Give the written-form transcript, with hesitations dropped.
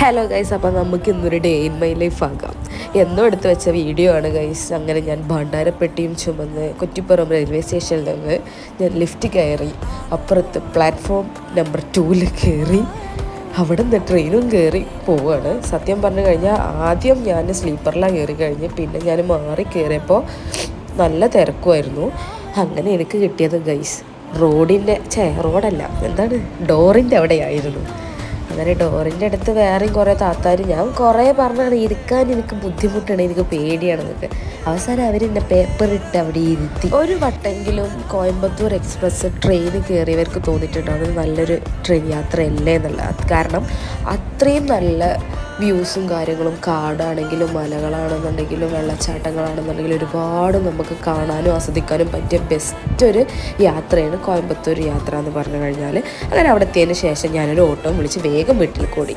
Hello guys, അപ്പോൾ നമുക്ക് ഇന്നൊരു ഡേ ഇൻ മൈ ലൈഫ് ആകാം. എന്നും എടുത്ത് വെച്ച വീഡിയോ ആണ് ഗൈസ്. അങ്ങനെ ഞാൻ ഭണ്ഡാരപ്പെട്ടിയും ചുമന്ന് കുറ്റിപ്പുറം റെയിൽവേ സ്റ്റേഷനിൽ നിന്ന് ഞാൻ ലിഫ്റ്റ് കയറി അപ്പുറത്ത് പ്ലാറ്റ്ഫോം നമ്പർ 2 കയറി അവിടെ നിന്ന് ട്രെയിനും കയറി പോവുകയാണ്. സത്യം പറഞ്ഞു കഴിഞ്ഞാൽ ആദ്യം ഞാൻ സ്ലീപ്പറിലാണ് കയറി കഴിഞ്ഞ് പിന്നെ ഞാൻ മാറി കയറിയപ്പോൾ നല്ല തിരക്കുമായിരുന്നു. അങ്ങനെ എനിക്ക് കിട്ടിയത് ഗൈസ് റോഡല്ല, എന്താണ് ഡോറിൻ്റെ അവിടെയായിരുന്നു. അങ്ങനെ ഡോറിൻ്റെ അടുത്ത് വേറെയും കുറേ താത്താർ, ഞാൻ കുറേ പറഞ്ഞാണ് ഇരിക്കാൻ എനിക്ക് ബുദ്ധിമുട്ടാണ്, എനിക്ക് പേടിയാണെന്നൊക്കെ. അവസാനം അവരെന്നെ പേപ്പർ ഇട്ട് അവിടെ ഇരുത്തി. ഒരു വട്ടെങ്കിലും കോയമ്പത്തൂർ എക്സ്പ്രസ് ട്രെയിൻ കയറിയവർക്ക് തോന്നിയിട്ടുണ്ടോ അത് നല്ലൊരു ട്രെയിൻ യാത്രയല്ലേ എന്നുള്ളത്. കാരണം അത്രയും നല്ല വ്യൂസും കാര്യങ്ങളും, കാടാണെങ്കിലും മലകളാണെന്നുണ്ടെങ്കിലും വെള്ളച്ചാട്ടങ്ങളാണെന്നുണ്ടെങ്കിലും ഒരുപാട് നമുക്ക് കാണാനും ആസ്വദിക്കാനും പറ്റിയ ബെസ്റ്റ് ഒരു യാത്രയാണ് കോയമ്പത്തൂർ യാത്ര എന്ന് പറഞ്ഞു കഴിഞ്ഞാൽ. അങ്ങനെ അവിടെ എത്തിയതിന് ശേഷം ഞാനൊരു ഓട്ടോ വിളിച്ച് വേഗം വീട്ടിൽ കൂടി.